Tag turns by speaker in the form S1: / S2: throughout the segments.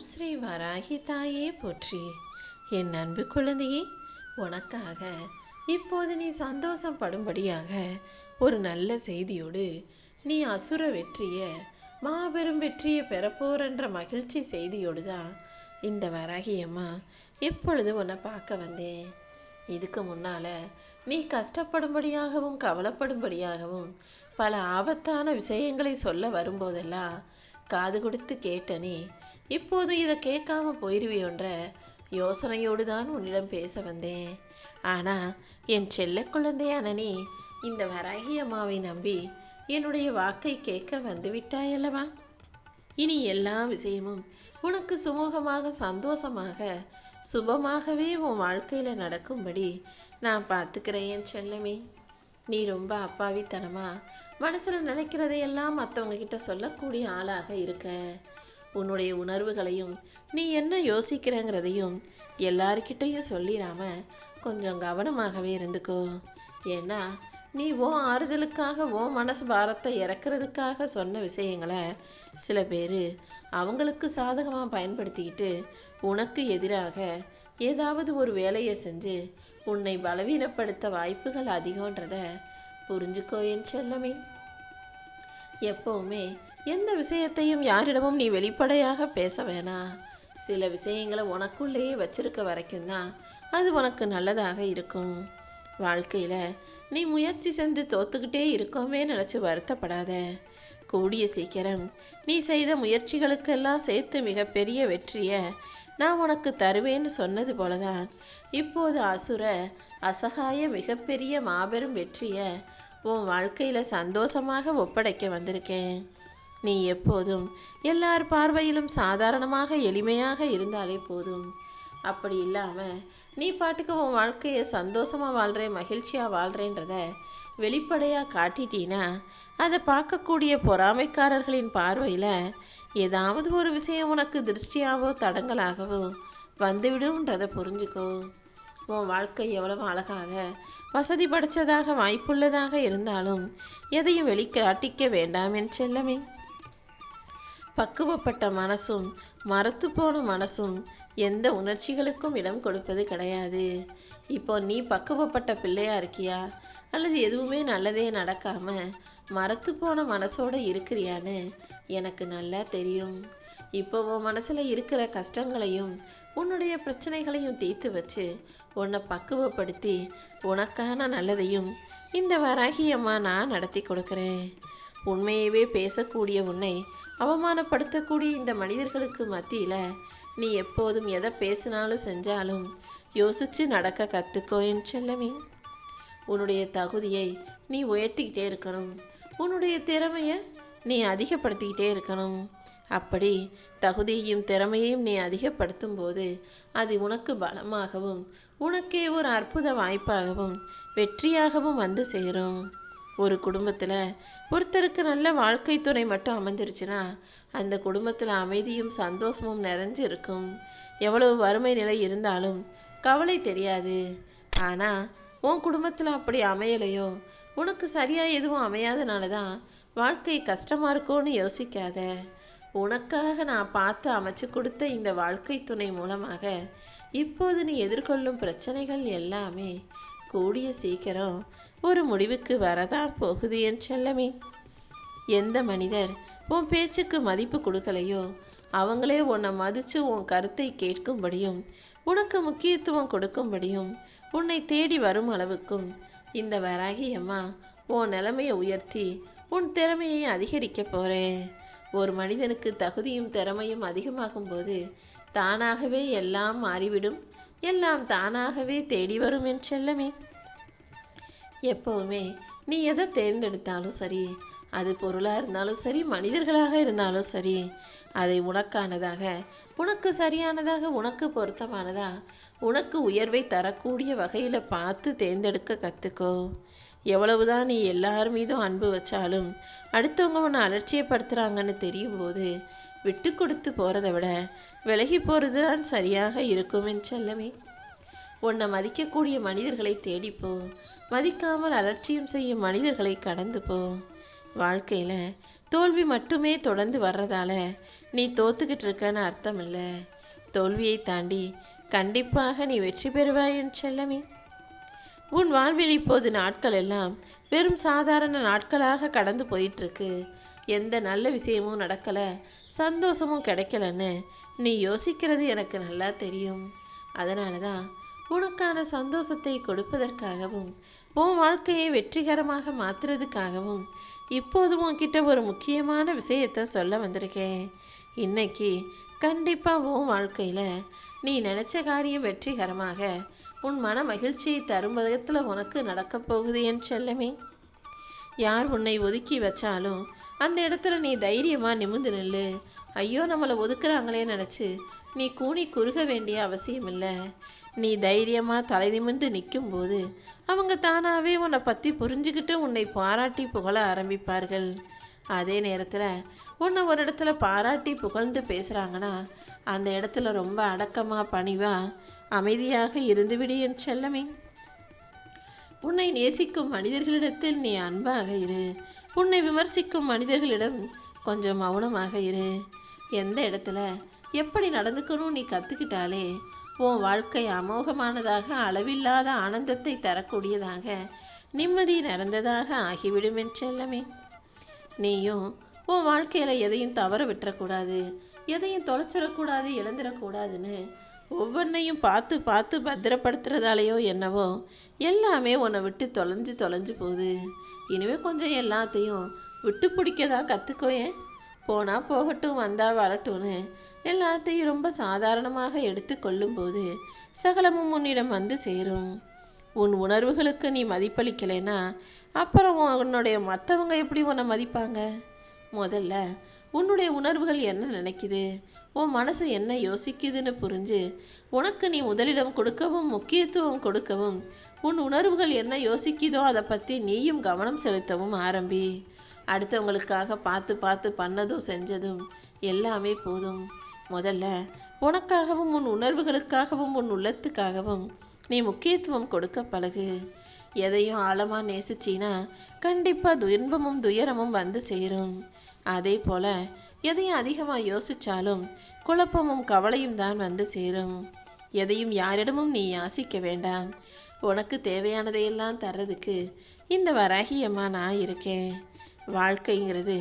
S1: ஸ்ரீ வராகி தாயே போற்றி. என் அன்பு குழந்தையே, உனக்காக இப்போது நீ சந்தோஷப்படும்படியாக ஒரு நல்ல செய்தியோடு நீ அசுர வெற்றிய மாபெரும் வெற்றியை பெறப்போறன்ற மகிழ்ச்சி செய்தியோடு தான் இந்த வராகி அம்மா இப்பொழுது உன்னை பார்க்க வந்தேன். இதுக்கு முன்னால நீ கஷ்டப்படும்படியாகவும் கவலைப்படும்படியாகவும் பல ஆபத்தான விஷயங்களை சொல்ல வரும்போதெல்லாம் காது கொடுத்து கேட்டனே, இப்போது இதை கேட்காம போயிருவியோன்ற யோசனையோடு தான் உன்னிடம் பேச வந்தேன். ஆனா என் செல்ல குழந்தையான நீ இந்த வராகி அம்மாவை நம்பி என்னுடைய வாக்கை கேட்க வந்து விட்டாயல்லவா? இனி எல்லா விஷயமும் உனக்கு சுமூகமாக சந்தோஷமாக சுபமாகவே உன் வாழ்க்கையில நடக்கும்படி நான் பார்த்துக்கிறேன் என் செல்லமே. நீ ரொம்ப அப்பாவித்தனமா மனசுல நினைக்கிறதையெல்லாம் மற்றவங்க கிட்ட சொல்லக்கூடிய ஆளாக இருக்க. உன்னுடைய உணர்வுகளையும் நீ என்ன யோசிக்கிறங்கிறதையும் எல்லார்கிட்டையும் சொல்லிடாம கொஞ்சம் கவனமாகவே இருந்துக்கோ. ஏன்னா நீ ஆறுதலுக்காக மனசு பாரத்தை இறக்குறதுக்காக சொன்ன விஷயங்களை சில பேர் அவங்களுக்கு சாதகமாக பயன்படுத்திக்கிட்டு உனக்கு எதிராக ஏதாவது ஒரு வேலையை செஞ்சு உன்னை பலவீனப்படுத்த வாய்ப்புகள் அதிகன்றத புரிஞ்சுக்கோ என் செல்லமே. எப்பவுமே எந்த விஷயத்தையும் யாரிடமும் நீ வெளிப்படையாக பேச வேணாம். சில விஷயங்களை உனக்குள்ளேயே வச்சிருக்க வரைக்கும் தான் அது உனக்கு நல்லதாக இருக்கும். வாழ்க்கையில நீ முயற்சி செஞ்சு தோத்துக்கிட்டே இருக்கோமே நினைச்சு வருத்தப்படாத. கூடிய சீக்கிரம் நீ செய்த முயற்சிகளுக்கெல்லாம் சேர்த்து மிகப்பெரிய வெற்றியை நான் உனக்கு தருவேன்னு சொன்னது போலதான் இப்போது அசகாய மிகப்பெரிய மாபெரும் வெற்றியை உன் வாழ்க்கையில சந்தோஷமாக ஒப்படைக்க வந்திருக்கேன். நீ எப்போதும் எல்லார் பார்வையிலும் சாதாரணமாக எளிமையாக இருந்தாலே போதும். அப்படி இல்லாம நீ பாட்டுக்கு உன் வாழ்க்கையை சந்தோஷமா வாழ்றேன் மகிழ்ச்சியா வாழ்றேன்றத வெளிப்படையா காட்டிட்டீனா அதை பார்க்கக்கூடிய பொறாமைக்காரர்களின் பார்வையில ஏதாவது ஒரு விஷயம் உனக்கு திருஷ்டியாவோ தடங்களாகவோ வந்துவிடும்ன்றதை புரிஞ்சுக்கோ. உன் வாழ்க்கை எவ்வளவு அழகாக வசதி படைச்சதாக வாய்ப்புள்ளதாக இருந்தாலும் எதையும் வெளிக்காட்டிக்க வேண்டாம் என் செல்லமே. பக்குவப்பட்ட மனசும் மரத்து போன மனசும் எந்த உணர்ச்சிகளுக்கும் இடம் கொடுப்பது கிடையாது. இப்போ நீ பக்குவப்பட்ட பிள்ளையா இருக்கியா அல்லது எதுவுமே நல்லதே நடக்காம மரத்து போன மனசோட இருக்கிறியான்னு எனக்கு நல்லா தெரியும். இப்போ உன் மனசுல இருக்கிற கஷ்டங்களையும் உன்னுடைய பிரச்சனைகளையும் தீர்த்து வச்சு உன்னை பக்குவப்படுத்தி உனக்கான நல்லதையும் இந்த வராகி அம்மா நான் நடத்தி கொடுக்குறேன். உண்மையவே பேசக்கூடிய உன்னை அவமானப்படுத்தக்கூடிய இந்த மனிதர்களுக்கு மத்தியில நீ எப்போதும் எதை பேசினாலும் செஞ்சாலும் யோசிச்சு நடக்க கத்துக்கோ என் செல்லமே. உன்னுடைய தகுதியை நீ உயர்த்திக்கிட்டே இருக்கணும். உன்னுடைய திறமைய நீ அதிகப்படுத்திக்கிட்டே இருக்கணும். அப்படி தகுதியையும் திறமையையும் நீ அதிகப்படுத்தும் போது அது உனக்கு பலமாகவும் உனக்கே ஒரு அற்புத வாய்ப்பாகவும் வெற்றியாகவும் வந்து சேரும். ஒரு குடும்பத்துல ஒருத்தருக்கு நல்ல வாழ்க்கை துணை மட்டும் அமைஞ்சிருச்சுன்னா அந்த குடும்பத்துல அமைதியும் சந்தோஷமும் நிறைஞ்சு இருக்கும். எவ்வளவு வறுமை நிலை இருந்தாலும் கவலை தெரியாது. ஆனா உன் குடும்பத்துல அப்படி அமையலையோ, உனக்கு சரியா எதுவும் அமையாதனாலதான் வாழ்க்கை கஷ்டமா இருக்கும்னு யோசிக்காத. உனக்காக நான் பார்த்து அமைச்சு கொடுத்த இந்த வாழ்க்கை துணை மூலமாக இப்போது நீ எதிர்கொள்ளும் பிரச்சனைகள் எல்லாமே கூடிய சீக்கிரம் ஒரு முடிவுக்கு வரதான் போகுது என் செல்லமே. எந்த மனிதர் உன் பேச்சுக்கு மதிப்பு கொடுக்கலையோ அவங்களே உன்னை மதிச்சு உன் கருத்தை கேட்கும்படியும் உனக்கு முக்கியத்துவம் கொடுக்கும்படியும் உன்னை தேடி வரும் அளவுக்கும் இந்த வராகி அம்மா உன் நிலைமையை உயர்த்தி உன் திறமையை அதிகரிக்க போறேன். ஒரு மனிதனுக்கு தகுதியும் திறமையும் அதிகமாகும் போது தானாகவே எல்லாம் மாறிவிடும். எல்லாம் தானாகவே தேடி வரும் என் செல்லமே. எப்பவுமே நீ எதை தேர்ந்தெடுத்தாலும் சரி, அது பொருளாக இருந்தாலும் சரி மனிதர்களாக இருந்தாலும் சரி, அதை உனக்கானதாக உனக்கு சரியானதாக உனக்கு பொருத்தமானதா உனக்கு உயர்வை தரக்கூடிய வகையில் பார்த்து தேர்ந்தெடுக்க கற்றுக்கோ. எவ்வளவுதான் நீ எல்லார் மீதும் அன்பு வச்சாலும் அடுத்தவங்க உன்னை அலட்சியப்படுத்துகிறாங்கன்னு தெரியும் போது விட்டு கொடுத்து போகிறத விட விலகி போகிறது தான் சரியாக இருக்கும் என் செல்லமே. உன்னை மதிக்கக்கூடிய மனிதர்களை தேடிப்போ. மதிக்காமல் அலட்சியம் செய்யும் மனிதர்களை கடந்து போ. வாழ்க்கையில தோல்வி மட்டுமே தொடர்ந்து வர்றதால நீ தோத்துக்கிட்டு இருக்கன்னு அர்த்தம் இல்லை. தோல்வியை தாண்டி கண்டிப்பாக நீ வெற்றி பெறுவாய் என் செல்லமே. உன் வாழ்வில் இப்போது நாட்கள் எல்லாம் வெறும் சாதாரண நாட்களாக கடந்து போயிட்டுருக்கு. எந்த நல்ல விஷயமும் நடக்கலை, சந்தோஷமும் கிடைக்கலன்னு நீ யோசிக்கிறது எனக்கு நல்லா தெரியும். அதனால தான் உனக்கான சந்தோஷத்தை கொடுப்பதற்காகவும் உன் வாழ்க்கையை வெற்றிகரமாக மாற்றுறதுக்காகவும் இப்போது உன்கிட்ட ஒரு முக்கியமான விஷயத்தை சொல்ல வந்திருக்கேன். இன்னைக்கு கண்டிப்பாக உன் வாழ்க்கையில் நீ நினச்ச காரியம் வெற்றிகரமாக உன் மன மகிழ்ச்சியை தரும் விதத்தில் உனக்கு நடக்கப் போகுது என் செல்லமே. யார் உன்னை ஒதுக்கி வச்சாலும் அந்த இடத்துல நீ தைரியமாக நிமிர்ந்து நில்லு. ஐயோ நம்மளை ஒதுக்குறாங்களே நினச்சி நீ கூனி குறுக வேண்டிய அவசியம் இல்லை. நீ தைரியமாக தலை நிமிர்ந்து நிற்கும்போது அவங்க தானாகவே உன்னை பற்றி புரிஞ்சுக்கிட்டு உன்னை பாராட்டி புகழ ஆரம்பிப்பார்கள். அதே நேரத்தில் உன்னை ஒரு இடத்துல பாராட்டி புகழ்ந்து பேசுகிறாங்கன்னா அந்த இடத்துல ரொம்ப அடக்கமாக பணிவாக அமைதியாக இருந்துவிடு என் செல்லமே. உன்னை நேசிக்கும் மனிதர்களிடத்தில் நீ அன்பாக இரு. உன்னை விமர்சிக்கும் மனிதர்களிடம் கொஞ்சம் மௌனமாக இரு. எந்த இடத்துல எப்படி நடந்துக்கணும் நீ கற்றுக்கிட்டாலே உன் வாழ்க்கை அமோகமானதாக, அளவில்லாத ஆனந்தத்தை தரக்கூடியதாக, நிம்மதி நிறைந்ததாக ஆகிவிடும் என் செல்லமே. நீயும் உன் வாழ்க்கையில் எதையும் தவற விட்டுறக்கூடாது, எதையும் தொலைச்சிடக்கூடாது, இழந்துடக்கூடாதுன்னு ஒவ்வொன்றையும் பார்த்து பார்த்து பத்திரப்படுத்துறதாலேயோ என்னவோ எல்லாமே உன்னை விட்டு தொலைஞ்சு போகுது. இனிமேல் கொஞ்சம் எல்லாத்தையும் விட்டு பிடிக்க தான் கற்றுக்கோயேன். போனால் போகட்டும், வந்தால் வரட்டும்னு எல்லாத்தையும் ரொம்ப சாதாரணமாக எடுத்து கொள்ளும்போது சகலமும் உன்னிடம் வந்து சேரும். உன் உணர்வுகளுக்கு நீ மதிப்பளிக்கலைன்னா அப்புறம் உன்னுடைய மற்றவங்க எப்படி உன்னை மதிப்பாங்க? முதல்ல உன்னுடைய உணர்வுகள் என்ன நினைக்குது, உன் மனசு என்ன யோசிக்குதுன்னு புரிஞ்சு உனக்கு நீ முதலிடம் கொடுக்கவும் முக்கியத்துவம் கொடுக்கவும் உன் உணர்வுகள் என்ன யோசிக்குதோ அதை பற்றி நீயும் கவனம் செலுத்தவும் ஆரம்பி. அடுத்தவங்களுக்காக பார்த்து பார்த்து பண்ணதும் செஞ்சதும் எல்லாமே போதும். முதல்ல உனக்காகவும் உன் உணர்வுகளுக்காகவும் உன் உள்ளத்துக்காகவும் நீ முக்கியத்துவம் கொடுக்க பழகு. எதையும் ஆழமாக நேசிச்சினா கண்டிப்பாக துன்பமும் துயரமும் வந்து சேரும். அதே போல் எதையும் அதிகமாக யோசித்தாலும் குழப்பமும் கவலையும் தான் வந்து சேரும். எதையும் யாரிடமும் நீ யாசிக்க வேண்டாம். உனக்கு தேவையானதையெல்லாம் தர்றதுக்கு இந்த வராகியம்மா நான் இருக்கேன். வாழ்க்கைங்கிறது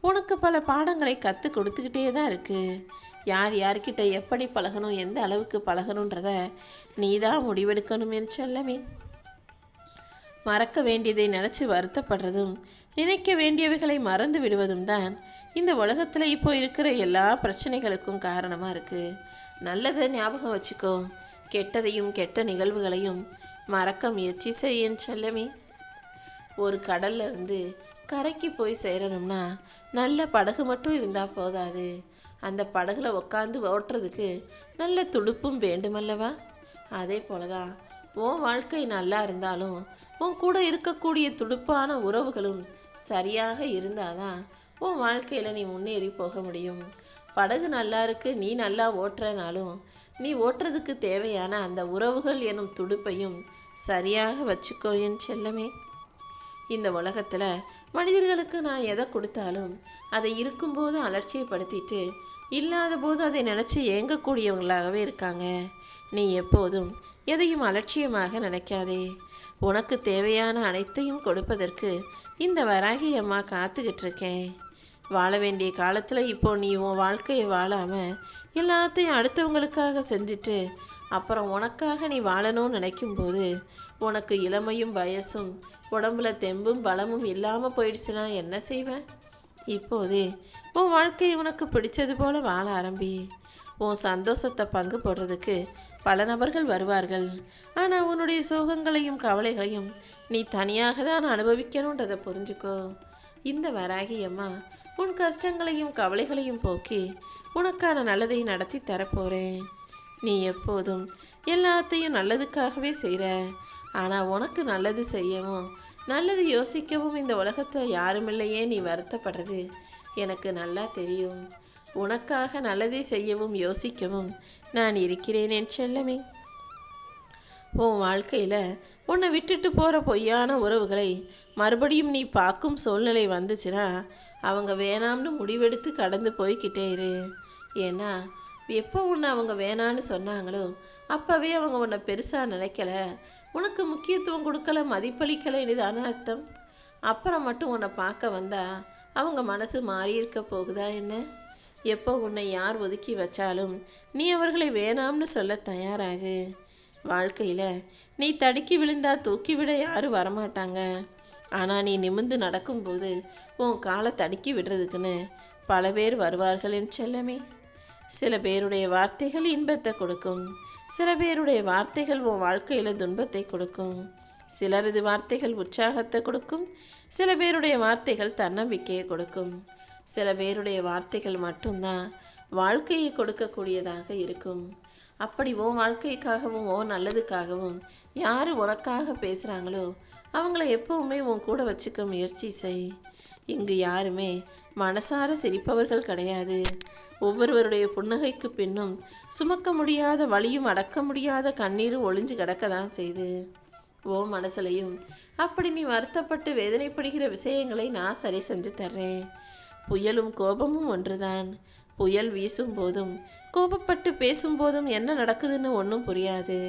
S1: உனக்கு பல பாடங்களை கற்றுக் கொடுத்துக்கிட்டே தான் இருக்குது. யார் யார்கிட்ட எப்படி பழகணும், எந்த அளவுக்கு பழகணுன்றத நீ தான் முடிவெடுக்கணும் என் செல்லமே. மறக்க வேண்டியதை நினச்சி வருத்தப்படுறதும் நினைக்க வேண்டியவைகளை மறந்து விடுவதும் தான் இந்த உலகத்தில் இப்போ இருக்கிற எல்லா பிரச்சனைகளுக்கும் காரணமாக இருக்குது. நல்லதை ஞாபகம் வச்சுக்கோ, கெட்டதையும் கெட்ட நிகழ்வுகளையும் மறக்க முயற்சி செய்ய என் செல்லமே. ஒரு கடல்ல இருந்து கரைக்கு போய் சேரணும்னா நல்ல படகு மட்டும் இருந்தால் போதாது, அந்த படகுல உட்காந்து ஓட்டுறதுக்கு நல்ல துடுப்பும் வேண்டுமல்லவா? அதே போலதான் உன் வாழ்க்கை நல்லா இருந்தாலும் உன் கூட இருக்கக்கூடிய துடுப்பான உறவுகளும் சரியாக இருந்தாதான் உன் வாழ்க்கையில் நீ முன்னேறி போக முடியும். படகு நல்லா இருக்கு, நீ நல்லா ஓட்டுறனாலும் நீ ஓட்டுறதுக்கு தேவையான அந்த உறவுகள் எனும் துடுப்பையும் சரியாக வச்சுக்கோ என் செல்லமே. இந்த உலகத்தில் மனிதர்களுக்கு நான் எதை கொடுத்தாலும் அதை இருக்கும்போது அலட்சியப்படுத்திட்டு இல்லாத போது அதை நினச்சி ஏங்கக்கூடியவங்களாகவே இருக்காங்க. நீ எப்போதும் எதையும் அலட்சியமாக நினைக்காதே. உனக்கு தேவையான அனைத்தையும் கொடுப்பதற்கு இந்த வராகி அம்மா காத்துக்கிட்டு இருக்கேன். வாழ வேண்டிய காலத்தில் இப்போ நீ உன் வாழ்க்கையை வாழாமல் எல்லாத்தையும் அடுத்தவங்களுக்காக செஞ்சுட்டு அப்புறம் உனக்காக நீ வாழணும்னு நினைக்கும்போது உனக்கு இளமையும் வயசும் உடம்புல தெம்பும் பலமும் இல்லாமல் போயிடுச்சுன்னா என்ன செய்வேன்? இப்போதே உன் வாழ்க்கை உனக்கு பிடிச்சது போல வாழ ஆரம்பி. உன் சந்தோஷத்தை பங்கு போடுறதுக்கு பல நபர்கள் வருவார்கள். ஆனால் உன்னுடைய சோகங்களையும் கவலைகளையும் நீ தனியாக தான் அனுபவிக்கணுன்றதை புரிஞ்சுக்கோ. இந்த வராகி அம்மா உன் கஷ்டங்களையும் கவலைகளையும் போக்கி உனக்கான நல்லதை நடத்தி தரப்போறேன். நீ எப்போதும் எல்லாத்தையும் நல்லதுக்காகவே செய்கிற. ஆனால் உனக்கு நல்லது செய்யவும் நல்லது யோசிக்கவும் இந்த உலகத்தில் யாரும் இல்லையே நீ வருத்தப்படுறது எனக்கு நல்லா தெரியும். உனக்காக நல்லதை செய்யவும் யோசிக்கவும் நான் இருக்கிறேன் என் செல்லமே. உன் வாழ்க்கையில் உன்னை விட்டுட்டு போகிற பொய்யான உறவுகளை மறுபடியும் நீ பார்க்கும் சூழ்நிலை வந்துச்சுன்னா அவங்க வேணாம்னு முடிவெடுத்து கடந்து போய்கிட்டே இரு. ஏன்னா எப்போ உன்னை அவங்க வேணான்னு சொன்னாங்களோ அப்பவே அவங்க உன்னை பெருசா நினைக்கல, உனக்கு முக்கியத்துவம் கொடுக்கல, மதிப்பளிக்கலைன்னு தானே அர்த்தம். அப்புறம் மட்டும் உன்னை பார்க்க வந்தா அவங்க மனசு மாறி இருக்க போகுதா என்ன? எப்போ உன்னை யார் ஒதுக்கி வச்சாலும் நீ அவர்களை வேணாம்னு சொல்ல தயாராகு. வாழ்க்கையில நீ தடுக்கி விழுந்தா தூக்கி விட யாரும் வரமாட்டாங்க. ஆனா நீ நிமிர்ந்து நடக்கும்போது உன் காலை தடுக்கி விடுறதுக்குன்னு பல பேர் வருவார்கள் என் செல்லமே. சில பேருடைய வார்த்தைகள் இன்பத்தை கொடுக்கும், சில பேருடைய வார்த்தைகள் உன் வாழ்க்கையில துன்பத்தை கொடுக்கும். சிலரது வார்த்தைகள் உற்சாகத்தை கொடுக்கும், சில பேருடைய வார்த்தைகள் தன்னம்பிக்கையை கொடுக்கும். சில பேருடைய வார்த்தைகள் மட்டும்தான் வாழ்க்கையை கொடுக்கக்கூடியதாக இருக்கும். அப்படி உன் வாழ்க்கைக்காகவும் உன் நல்லதுக்காகவும் யாரு உனக்காக பேசுறாங்களோ அவங்கள எப்பவுமே உன் கூட வச்சுக்க முயற்சி செய். இங்கு யாருமே மனசார சிரிப்பவர்கள் கிடையாது. ஒவ்வொருவருடைய புன்னகைக்கு பின்னும் சுமக்க முடியாத வலியும் அடக்க முடியாத கண்ணீரும் ஒளிஞ்சு கிடக்கதான் செய்து. ஓ மனசுலையும் அப்படி நீ வருத்தப்பட்டு வேதனைப்படுகிற விஷயங்களை நான் சரி செஞ்சு தர்றேன். புயலும் கோபமும் ஒன்றுதான். புயல் வீசும் போதும் கோபப்பட்டு பேசும்போதும் என்ன நடக்குதுன்னு ஒன்றும் புரியாது.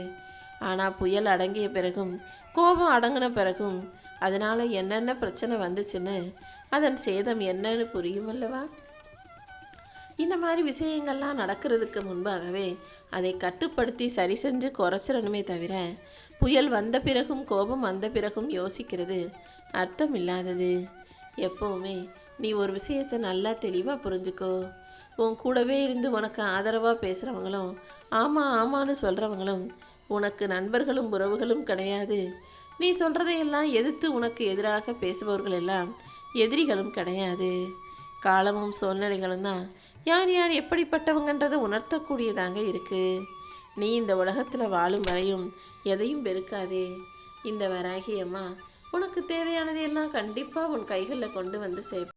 S1: ஆனா புயல் அடங்கிய பிறகும் கோபம் அடங்கின பிறகும் அதனால என்னென்ன பிரச்சனை வந்துச்சுன்னு அதன் சேதம் என்னன்னு புரியும் அல்லவா? இந்த மாதிரி விஷயங்கள்லாம் நடக்கிறதுக்கு முன்பாகவே அதை கட்டுப்படுத்தி சரி செஞ்சு குறைச்சிடணுமே தவிர புயல் வந்த பிறகும் கோபம் வந்த பிறகும் யோசிக்கிறது அர்த்தம் இல்லாதது. எப்பவுமே நீ ஒரு விஷயத்தை நல்லா தெளிவா புரிஞ்சுக்கோ. உன் கூடவே இருந்து உனக்கு ஆதரவா பேசுறவங்களும் ஆமா ஆமான்னு சொல்றவங்களும் உனக்கு நண்பர்களும் உறவுகளும் கிடையாது. நீ சொல்றதையெல்லாம் எதிர்த்து உனக்கு எதிராக பேசுபவர்கள் எல்லாம் எதிரிகளும் கிடையாது. காலமும் சூழ்நிலைகளும் தான் யார் யார் எப்படிப்பட்டவங்கன்றதை உணர்த்தக்கூடியதாங்க இருக்கு. நீ இந்த உலகத்துல வாழும் வரையும் எதையும் வெறுக்காதே. இந்த வராகி அம்மா உனக்கு தேவையானதையெல்லாம் கண்டிப்பா உன் கைகளில் கொண்டு வந்து சேர்ப்ப.